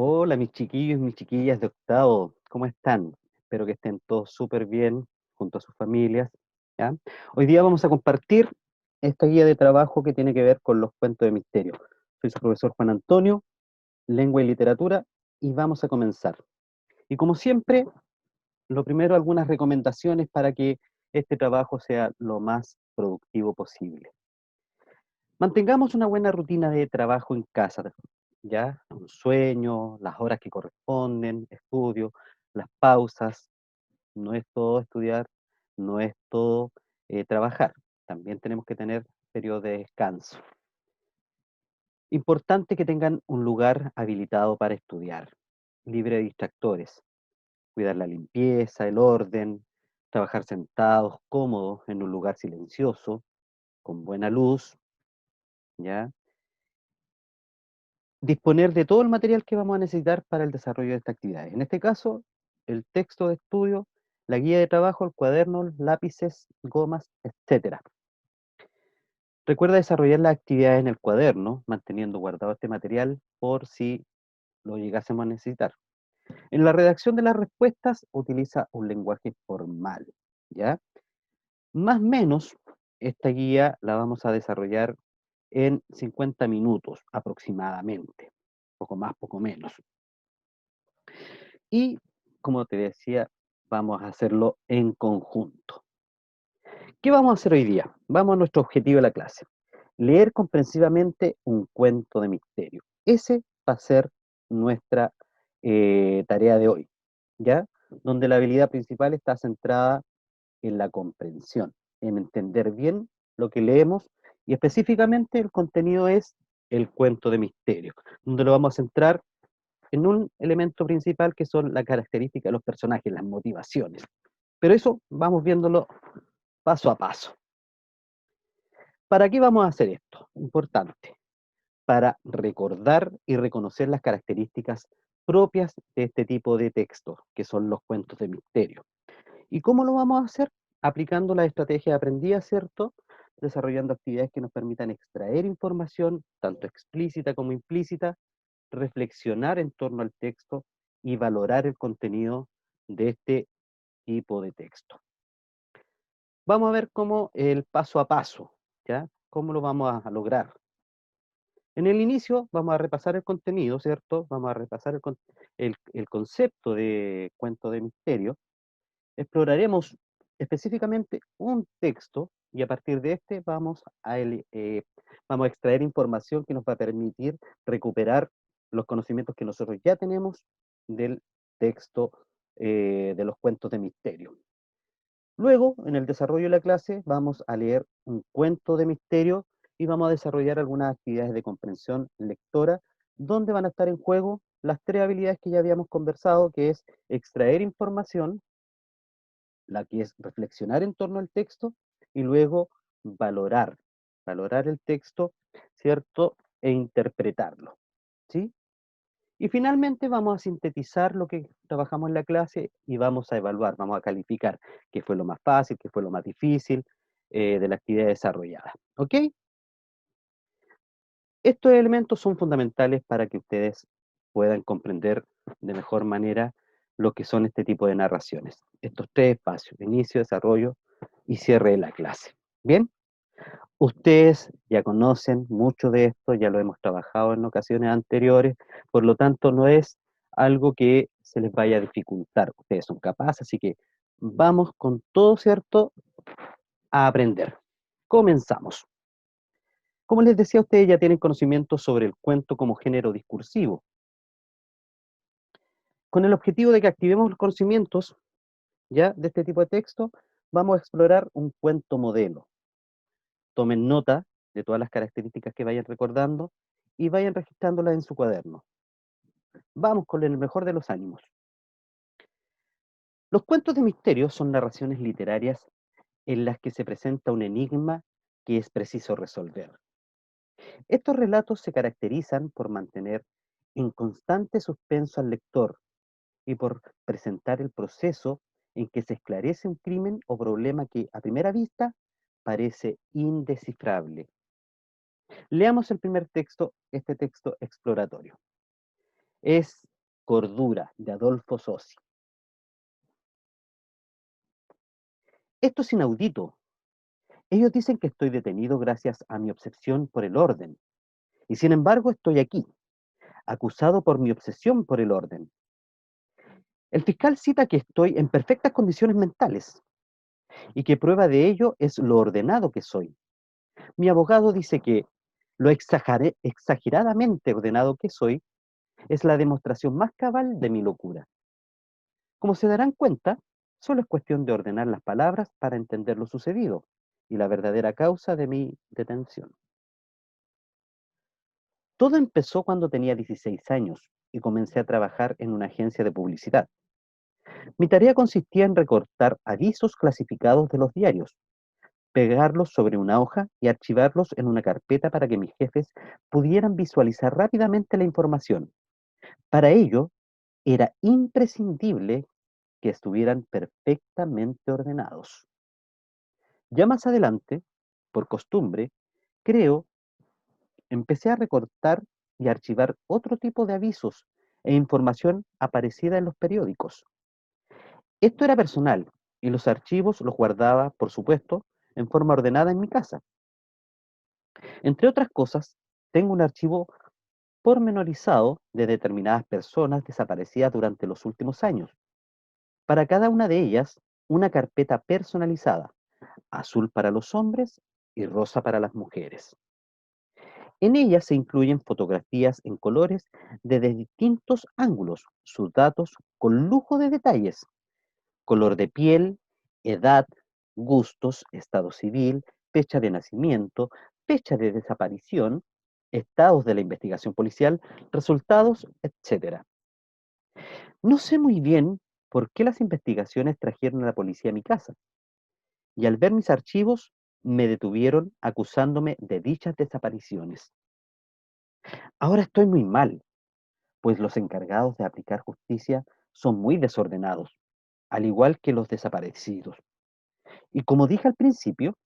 Hola, mis chiquillos y mis chiquillas de octavo, ¿cómo están? Espero que estén todos súper bien junto a sus familias, ¿ya? Hoy día vamos a compartir esta guía de trabajo que tiene que ver con los cuentos de misterio. Soy su profesor Juan Antonio, lengua y literatura, y vamos a comenzar. Y como siempre, lo primero, algunas recomendaciones para que este trabajo sea lo más productivo posible. Mantengamos una buena rutina de trabajo en casa, ¿ya? Un sueño, las horas que corresponden, estudio, las pausas. No es todo estudiar, no es todo trabajar. También tenemos que tener periodos de descanso. Importante que tengan un lugar habilitado para estudiar, libre de distractores. Cuidar la limpieza, el orden, trabajar sentados, cómodos, en un lugar silencioso, con buena luz, ¿ya? Disponer de todo el material que vamos a necesitar para el desarrollo de esta actividad. En este caso, el texto de estudio, la guía de trabajo, el cuaderno, lápices, gomas, etcétera. Recuerda desarrollar las actividades en el cuaderno, manteniendo guardado este material por si lo llegásemos a necesitar. En la redacción de las respuestas, utiliza un lenguaje formal, ¿ya? Más o menos, esta guía la vamos a desarrollar en 50 minutos aproximadamente, poco más, poco menos. Y, como te decía, vamos a hacerlo en conjunto. ¿Qué vamos a hacer hoy día? Vamos a nuestro objetivo de la clase. Leer comprensivamente un cuento de misterio. Ese va a ser nuestra tarea de hoy, ¿ya? Donde la habilidad principal está centrada en la comprensión, en entender bien lo que leemos y específicamente el contenido es el cuento de misterio, donde lo vamos a centrar en un elemento principal que son las características de los personajes, las motivaciones. Pero eso vamos viéndolo paso a paso. ¿Para qué vamos a hacer esto? Importante. Para recordar y reconocer las características propias de este tipo de textos, que son los cuentos de misterio. ¿Y cómo lo vamos a hacer? Aplicando la estrategia aprendida, ¿cierto? Desarrollando actividades que nos permitan extraer información, tanto explícita como implícita, reflexionar en torno al texto y valorar el contenido de este tipo de texto. Vamos a ver cómo el paso a paso, ¿ya? ¿Cómo lo vamos a lograr? En el inicio vamos a repasar el contenido, ¿cierto? Vamos a repasar el concepto de cuento de misterio. Exploraremos específicamente un texto y a partir de este vamos a extraer información que nos va a permitir recuperar los conocimientos que nosotros ya tenemos del texto de los cuentos de misterio. Luego, en el desarrollo de la clase, vamos a leer un cuento de misterio y vamos a desarrollar algunas actividades de comprensión lectora, donde van a estar en juego las tres habilidades que ya habíamos conversado, que es extraer información, la que es reflexionar en torno al texto y luego valorar, valorar el texto, ¿cierto? E interpretarlo, ¿sí? Y finalmente vamos a sintetizar lo que trabajamos en la clase y vamos a evaluar, vamos a calificar qué fue lo más fácil, qué fue lo más difícil de la actividad desarrollada. ¿Ok? Estos elementos son fundamentales para que ustedes puedan comprender de mejor manera lo que son este tipo de narraciones. Estos tres espacios, inicio, desarrollo y cierre de la clase. Bien, ustedes ya conocen mucho de esto, ya lo hemos trabajado en ocasiones anteriores, por lo tanto no es algo que se les vaya a dificultar. Ustedes son capaces, así que vamos con todo, ¿cierto?, a aprender. Comenzamos. Como les decía, ustedes ya tienen conocimiento sobre el cuento como género discursivo. Con el objetivo de que activemos los conocimientos ya de este tipo de texto, vamos a explorar un cuento modelo. Tomen nota de todas las características que vayan recordando y vayan registrándolas en su cuaderno. Vamos con el mejor de los ánimos. Los cuentos de misterio son narraciones literarias en las que se presenta un enigma que es preciso resolver. Estos relatos se caracterizan por mantener en constante suspenso al lector y por presentar el proceso en que se esclarece un crimen o problema que a primera vista parece indescifrable. Leamos el primer texto, este texto exploratorio. Es Cordura, de Adolfo Sossi. Esto es inaudito. Ellos dicen que estoy detenido gracias a mi obsesión por el orden. Y sin embargo estoy aquí, acusado por mi obsesión por el orden. El fiscal cita que estoy en perfectas condiciones mentales y que prueba de ello es lo ordenado que soy. Mi abogado dice que lo exageradamente ordenado que soy es la demostración más cabal de mi locura. Como se darán cuenta, solo es cuestión de ordenar las palabras para entender lo sucedido y la verdadera causa de mi detención. Todo empezó cuando tenía 16 años y comencé a trabajar en una agencia de publicidad. Mi tarea consistía en recortar avisos clasificados de los diarios, pegarlos sobre una hoja y archivarlos en una carpeta para que mis jefes pudieran visualizar rápidamente la información. Para ello, era imprescindible que estuvieran perfectamente ordenados. Ya más adelante, por costumbre, creo, empecé a recortar y archivar otro tipo de avisos e información aparecida en los periódicos. Esto era personal y los archivos los guardaba, por supuesto, en forma ordenada en mi casa. Entre otras cosas, tengo un archivo pormenorizado de determinadas personas desaparecidas durante los últimos años. Para cada una de ellas, una carpeta personalizada, azul para los hombres y rosa para las mujeres. En ella se incluyen fotografías en colores desde distintos ángulos, sus datos con lujo de detalles, color de piel, edad, gustos, estado civil, fecha de nacimiento, fecha de desaparición, estados de la investigación policial, resultados, etcétera. No sé muy bien por qué las investigaciones trajeron a la policía a mi casa, y al ver mis archivos me detuvieron acusándome de dichas desapariciones. Ahora estoy muy mal, pues los encargados de aplicar justicia son muy desordenados, al igual que los desaparecidos. Y como dije al principio,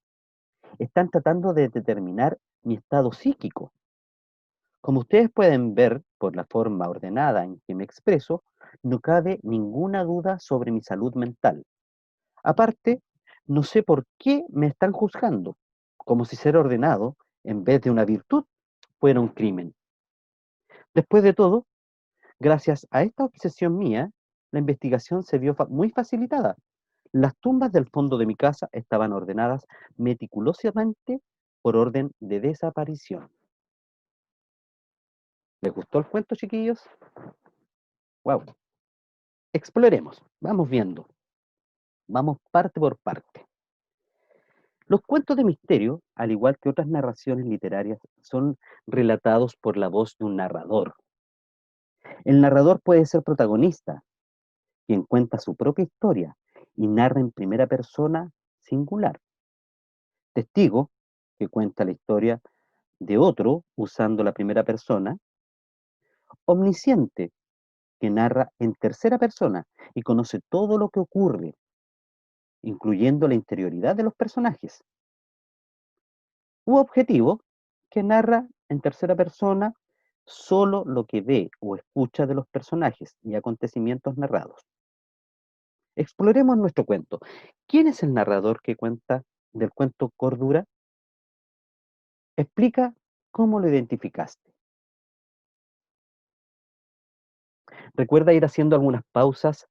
están tratando de determinar mi estado psíquico. Como ustedes pueden ver por la forma ordenada en que me expreso, no cabe ninguna duda sobre mi salud mental. Aparte, no sé por qué me están juzgando, como si ser ordenado, en vez de una virtud, fuera un crimen. Después de todo, gracias a esta obsesión mía, la investigación se vio muy facilitada. Las tumbas del fondo de mi casa estaban ordenadas meticulosamente por orden de desaparición. ¿Les gustó el cuento, chiquillos? Wow. Exploremos, vamos viendo, vamos parte por parte. Los cuentos de misterio, al igual que otras narraciones literarias, son relatados por la voz de un narrador. El narrador puede ser protagonista, quien cuenta su propia historia y narra en primera persona singular. Testigo, que cuenta la historia de otro usando la primera persona. Omnisciente, que narra en tercera persona y conoce todo lo que ocurre, incluyendo la interioridad de los personajes. U objetivo, que narra en tercera persona solo lo que ve o escucha de los personajes y acontecimientos narrados. Exploremos nuestro cuento. ¿Quién es el narrador que cuenta del cuento Cordura? Explica cómo lo identificaste. Recuerda ir haciendo algunas pausas,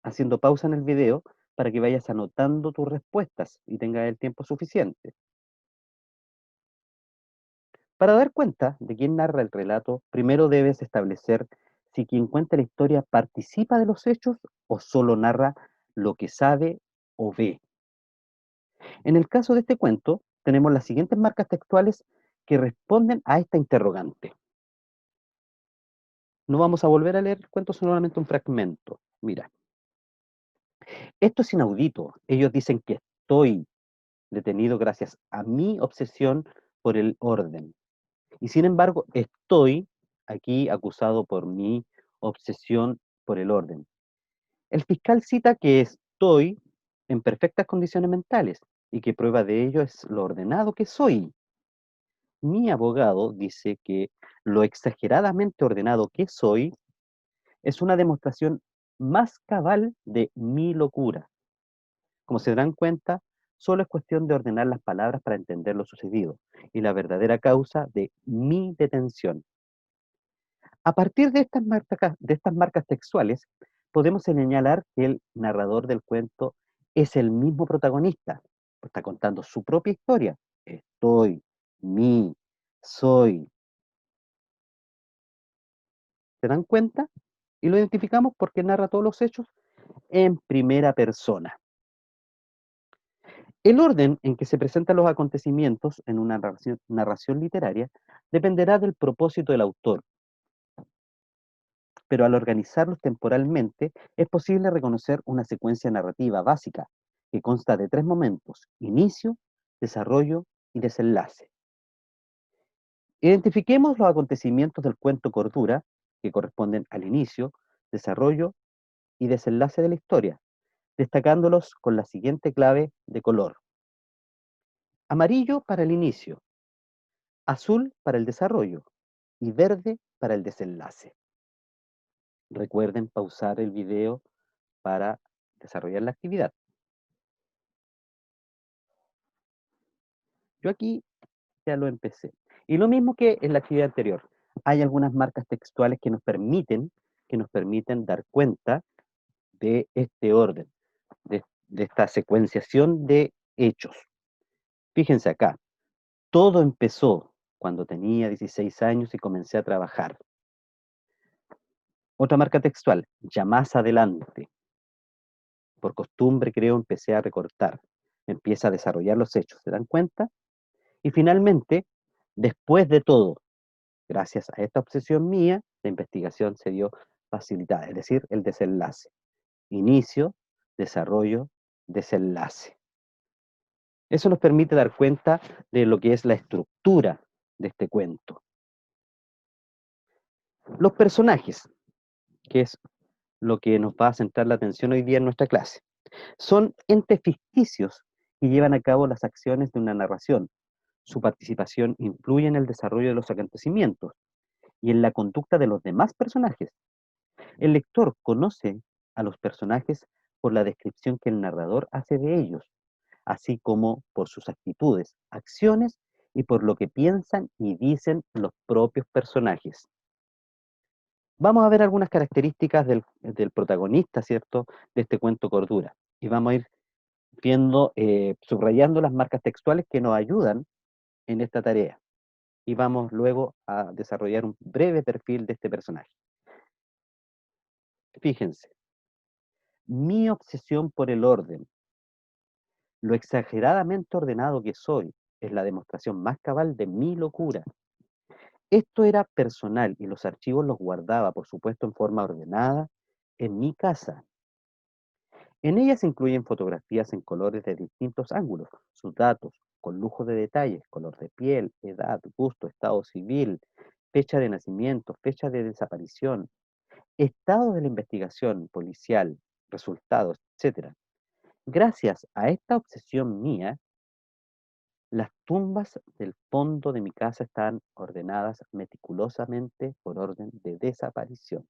haciendo pausa en el video para que vayas anotando tus respuestas y tengas el tiempo suficiente. Para dar cuenta de quién narra el relato, primero debes establecer si quien cuenta la historia participa de los hechos o solo narra lo que sabe o ve. En el caso de este cuento, tenemos las siguientes marcas textuales que responden a esta interrogante. No vamos a volver a leer el cuento, solamente un fragmento. Mira, esto es inaudito. Ellos dicen que estoy detenido gracias a mi obsesión por el orden. Y sin embargo, estoy aquí acusado por mi obsesión por el orden. El fiscal cita que estoy en perfectas condiciones mentales y que prueba de ello es lo ordenado que soy. Mi abogado dice que lo exageradamente ordenado que soy Es una demostración más cabal de mi locura. Como se darán cuenta, solo es cuestión de ordenar las palabras para entender lo sucedido y la verdadera causa de mi detención. A partir de estas marcas textuales, podemos señalar que el narrador del cuento es el mismo protagonista, pues está contando su propia historia. Estoy, mi, soy. ¿Se dan cuenta? Y lo identificamos porque narra todos los hechos en primera persona. El orden en que se presentan los acontecimientos en una narración literaria dependerá del propósito del autor, pero al organizarlos temporalmente es posible reconocer una secuencia narrativa básica que consta de tres momentos: inicio, desarrollo y desenlace. Identifiquemos los acontecimientos del cuento Cordura, que corresponden al inicio, desarrollo y desenlace de la historia, destacándolos con la siguiente clave de color: amarillo para el inicio, azul para el desarrollo y verde para el desenlace. Recuerden pausar el video para desarrollar la actividad. Yo aquí ya lo empecé. Y lo mismo que en la actividad anterior, hay algunas marcas textuales que nos permiten dar cuenta de este orden, de esta secuenciación de hechos. Fíjense acá, todo empezó cuando tenía 16 años y comencé a trabajar. Otra marca textual, ya más adelante. Por costumbre, creo, empecé a recortar. Empieza a desarrollar los hechos, ¿se dan cuenta? Y finalmente, después de todo, gracias a esta obsesión mía, la investigación se dio facilitada, es decir, el desenlace. Inicio, desarrollo, desenlace. Eso nos permite dar cuenta de lo que es la estructura de este cuento. Los personajes, que es lo que nos va a centrar la atención hoy día en nuestra clase, son entes ficticios que llevan a cabo las acciones de una narración. Su participación influye en el desarrollo de los acontecimientos y en la conducta de los demás personajes. El lector conoce a los personajes por la descripción que el narrador hace de ellos, así como por sus actitudes, acciones y por lo que piensan y dicen los propios personajes. Vamos a ver algunas características del protagonista, ¿cierto?, de este cuento Cordura. Y vamos a ir viendo, subrayando las marcas textuales que nos ayudan en esta tarea. Y vamos luego a desarrollar un breve perfil de este personaje. Fíjense, mi obsesión por el orden, lo exageradamente ordenado que soy, es la demostración más cabal de mi locura. Esto era personal y los archivos los guardaba, por supuesto, en forma ordenada en mi casa. En ella se incluyen fotografías en colores de distintos ángulos, sus datos, con lujo de detalles, color de piel, edad, gusto, estado civil, fecha de nacimiento, fecha de desaparición, estado de la investigación policial, resultados, etcétera. Gracias a esta obsesión mía, las tumbas del fondo de mi casa están ordenadas meticulosamente por orden de desaparición.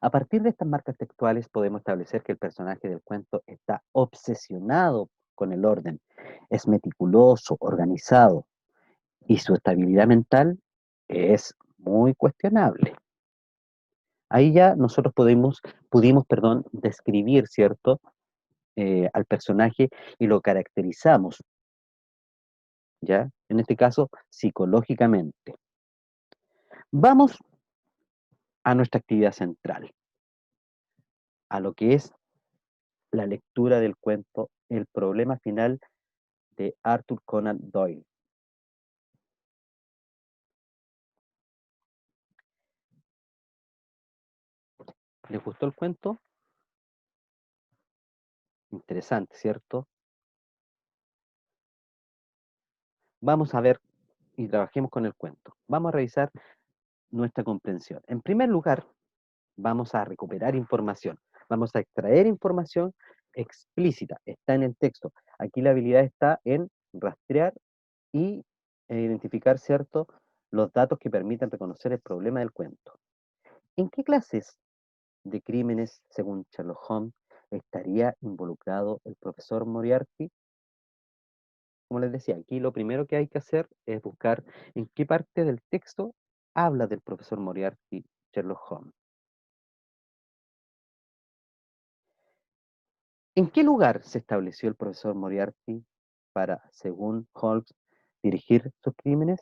A partir de estas marcas textuales podemos establecer que el personaje del cuento está obsesionado con el orden, es meticuloso, organizado, y su estabilidad mental es muy cuestionable. Ahí ya nosotros pudimos, describir, ¿cierto?, al personaje y lo caracterizamos, ¿ya? En este caso, psicológicamente. Vamos a nuestra actividad central, a lo que es la lectura del cuento El problema final de Arthur Conan Doyle. ¿Les gustó el cuento? Interesante, ¿cierto? Vamos a ver y trabajemos con el cuento. Vamos a revisar nuestra comprensión. En primer lugar, vamos a recuperar información. Vamos a extraer información explícita. Está en el texto. Aquí la habilidad está en rastrear y identificar, ¿cierto?, los datos que permitan reconocer el problema del cuento. ¿En qué clases de crímenes, según Sherlock Holmes, estaría involucrado el profesor Moriarty? Como les decía, aquí lo primero que hay que hacer es buscar en qué parte del texto habla del profesor Moriarty Sherlock Holmes. ¿En qué lugar se estableció el profesor Moriarty para, según Holmes, dirigir sus crímenes?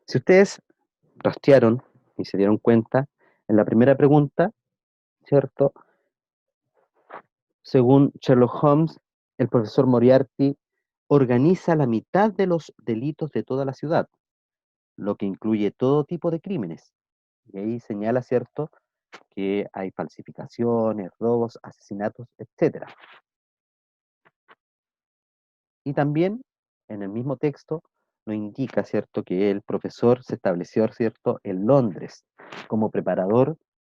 Si ustedes rastrearon y se dieron cuenta, en la primera pregunta, ¿cierto? Según Sherlock Holmes, el profesor Moriarty organiza la mitad de los delitos de toda la ciudad, lo que incluye todo tipo de crímenes. Y ahí señala, ¿cierto?, que hay falsificaciones, robos, asesinatos, etcétera. Y también en el mismo texto nos indica, ¿cierto?, que el profesor se estableció, ¿cierto?, en Londres como preparador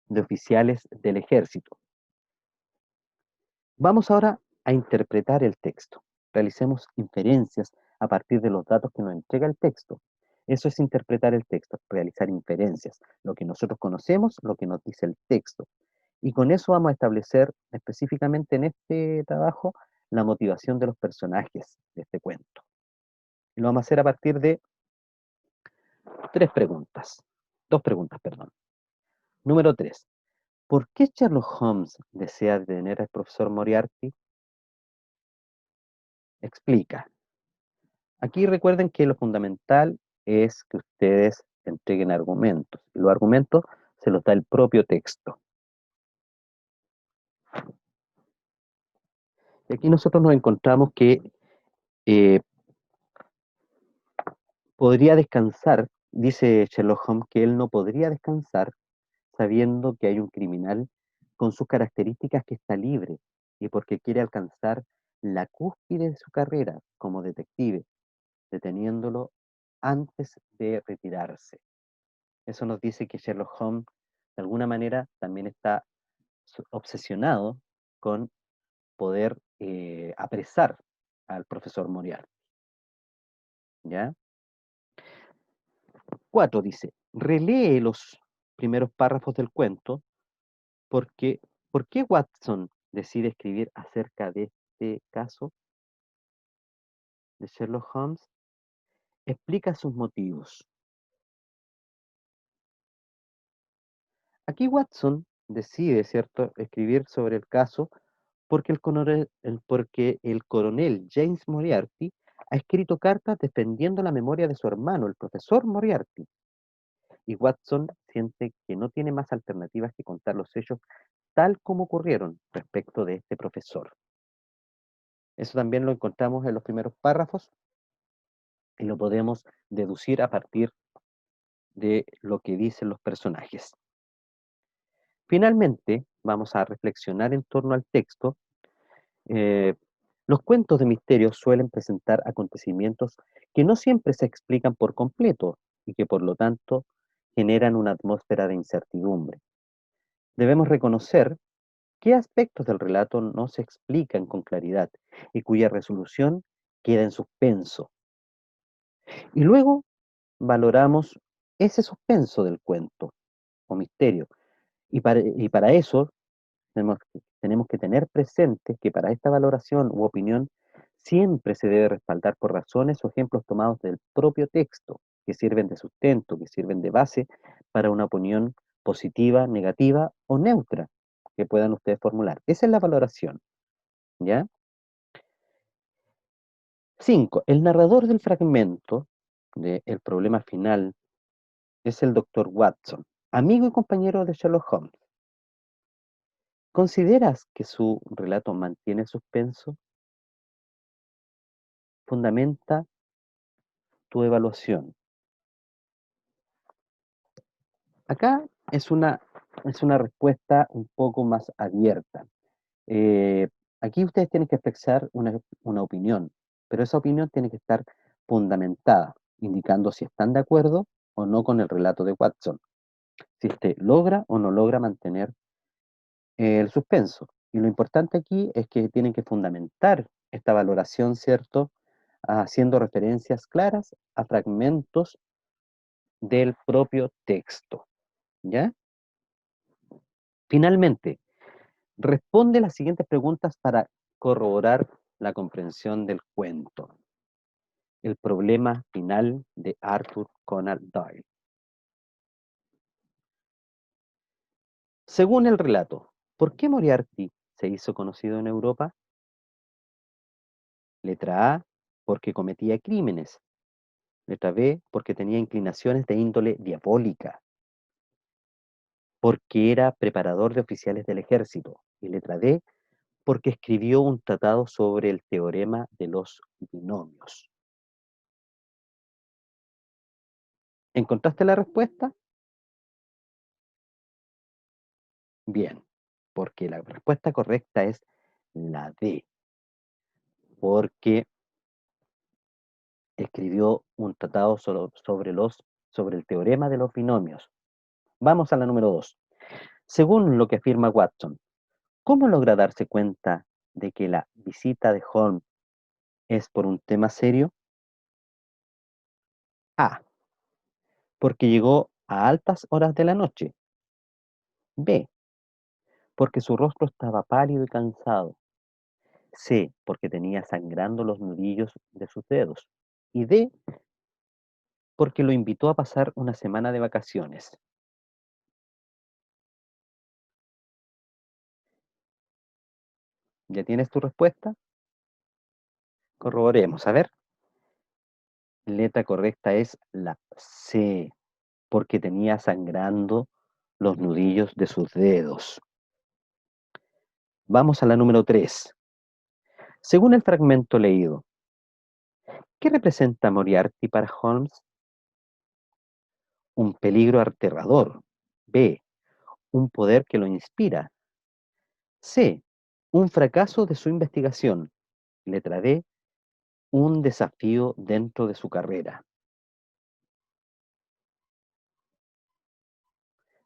de oficiales del ejército. Vamos ahora a interpretar el texto. Realicemos inferencias a partir de los datos que nos entrega el texto. Eso es interpretar el texto, realizar inferencias, lo que nosotros conocemos, lo que nos dice el texto. Y con eso vamos a establecer específicamente en este trabajo la motivación de los personajes de este cuento. Y lo vamos a hacer a partir de dos preguntas, perdón. Número 3. ¿Por qué Sherlock Holmes desea detener al profesor Moriarty? Explica. Aquí recuerden que lo fundamental es que ustedes entreguen argumentos. Y los argumentos se los da el propio texto. Y aquí nosotros nos encontramos que eh, podría descansar, dice Sherlock Holmes, que él no podría descansar sabiendo que hay un criminal con sus características que está libre y porque quiere alcanzar la cúspide de su carrera como detective, deteniéndolo antes de retirarse. Eso nos dice que Sherlock Holmes, de alguna manera, también está obsesionado con poder apresar al profesor Moriarty. ¿Ya? 4 dice, relee los primeros párrafos del cuento porque, ¿por qué Watson decide escribir acerca de este caso de Sherlock Holmes? Explica sus motivos. Aquí Watson decide, ¿cierto?, escribir sobre el caso porque el coronel James Moriarty ha escrito cartas defendiendo la memoria de su hermano, el profesor Moriarty. Y Watson siente que no tiene más alternativas que contar los hechos tal como ocurrieron respecto de este profesor. Eso también lo encontramos en los primeros párrafos y lo podemos deducir a partir de lo que dicen los personajes. Finalmente, vamos a reflexionar en torno al texto. Eh, los cuentos de misterio suelen presentar acontecimientos que no siempre se explican por completo y que por lo tanto generan una atmósfera de incertidumbre. Debemos reconocer qué aspectos del relato no se explican con claridad y cuya resolución queda en suspenso. Y luego valoramos ese suspenso del cuento o misterio. Y para eso tenemos que tener presente que para esta valoración u opinión siempre se debe respaldar por razones o ejemplos tomados del propio texto, que sirven de sustento, que sirven de base para una opinión positiva, negativa o neutra que puedan ustedes formular. Esa es la valoración, ¿ya? 5. El narrador del fragmento de El problema final es el doctor Watson, amigo y compañero de Sherlock Holmes. ¿Consideras que su relato mantiene el suspenso? Fundamenta tu evaluación. Acá es una respuesta un poco más abierta. Eh, Aquí ustedes tienen que expresar una opinión, pero esa opinión tiene que estar fundamentada, indicando si están de acuerdo o no con el relato de Watson, si este logra o no logra mantener el suspenso. Y lo importante aquí es que tienen que fundamentar esta valoración, ¿cierto? Haciendo referencias claras a fragmentos del propio texto, ¿ya? Finalmente, responde las siguientes preguntas para corroborar la comprensión del cuento. El problema final de Arthur Conan Doyle. Según el relato, ¿por qué Moriarty se hizo conocido en Europa? Letra A, porque cometía crímenes. Letra B, porque tenía inclinaciones de índole diabólica. Porque era preparador de oficiales del ejército. Y letra D, porque escribió un tratado sobre el teorema de los binomios. ¿Encontraste la respuesta? Bien, porque la respuesta correcta es la D, porque escribió un tratado sobre el teorema de los binomios. Vamos a la número 2. Según lo que afirma Watson, ¿cómo logra darse cuenta de que la visita de Holmes es por un tema serio? A, porque llegó a altas horas de la noche. B, porque su rostro estaba pálido y cansado. C, porque tenía sangrando los nudillos de sus dedos. Y D, porque lo invitó a pasar una semana de vacaciones. ¿Ya tienes tu respuesta? Corroboremos. A ver. Letra correcta es la C, porque tenía sangrando los nudillos de sus dedos. Vamos a la número 3. Según el fragmento leído, ¿qué representa Moriarty para Holmes? Un peligro aterrador. B, un poder que lo inspira. C, un fracaso de su investigación. Letra D, un desafío dentro de su carrera.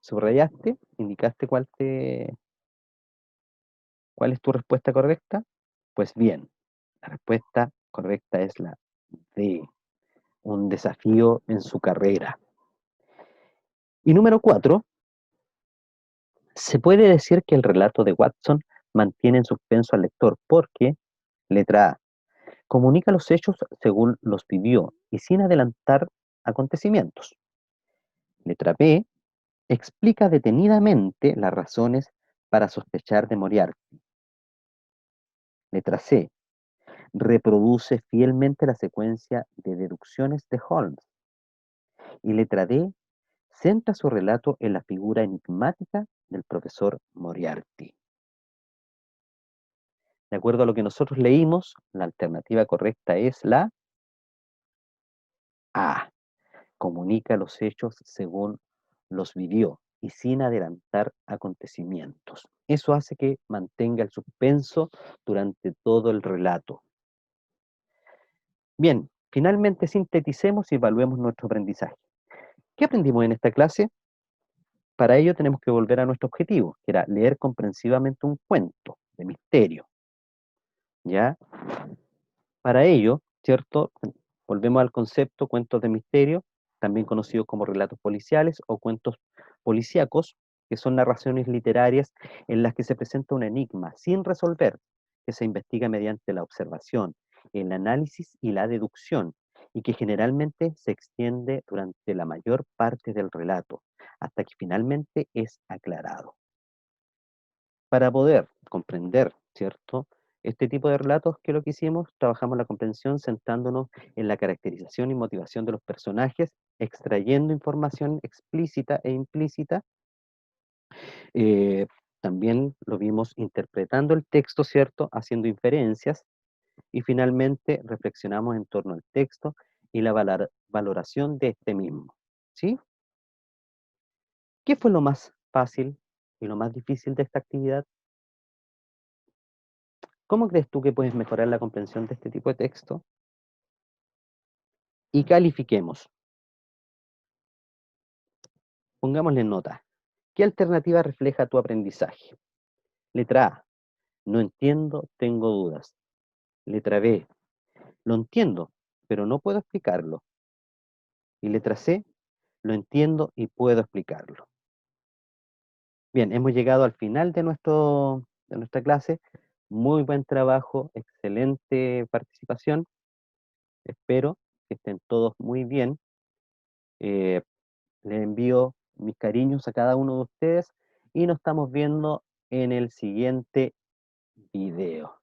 ¿Subrayaste? ¿Indicaste cuál es tu respuesta correcta? Pues bien, la respuesta correcta es la D, un desafío en su carrera. Y número 4, se puede decir que el relato de Watson mantiene en suspenso al lector porque, letra A, comunica los hechos según los vivió y sin adelantar acontecimientos. Letra B, explica detenidamente las razones para sospechar de Moriarty. Letra C, reproduce fielmente la secuencia de deducciones de Holmes. Y letra D, centra su relato en la figura enigmática del profesor Moriarty. De acuerdo a lo que nosotros leímos, la alternativa correcta es la A. Comunica los hechos según los vivió y sin adelantar acontecimientos. Eso hace que mantenga el suspenso durante todo el relato. Bien, finalmente sinteticemos y evaluemos nuestro aprendizaje. ¿Qué aprendimos en esta clase? Para ello tenemos que volver a nuestro objetivo, que era leer comprensivamente un cuento de misterio, ¿ya? Para ello, ¿cierto? Volvemos al concepto cuentos de misterio, también conocidos como relatos policiales o cuentos policíacos, que son narraciones literarias en las que se presenta un enigma sin resolver, que se investiga mediante la observación, el análisis y la deducción, y que generalmente se extiende durante la mayor parte del relato, hasta que finalmente es aclarado. Para poder comprender, ¿cierto? Este tipo de relatos, que lo que hicimos, trabajamos la comprensión centrándonos en la caracterización y motivación de los personajes, extrayendo información explícita e implícita. Eh, También lo vimos interpretando el texto, ¿cierto? Haciendo inferencias y finalmente reflexionamos en torno al texto y la valoración de este mismo, ¿sí? ¿Qué fue lo más fácil y lo más difícil de esta actividad? ¿Cómo crees tú que puedes mejorar la comprensión de este tipo de texto? Y califiquemos. Pongámosle nota. ¿Qué alternativa refleja tu aprendizaje? Letra A. No entiendo, tengo dudas. Letra B. Lo entiendo, pero no puedo explicarlo. Y letra C. lo entiendo y puedo explicarlo. Bien, hemos llegado al final de nuestra clase. Muy buen trabajo, excelente participación. Espero que estén todos muy bien. Eh, Les envío mis cariños a cada uno de ustedes y nos estamos viendo en el siguiente video.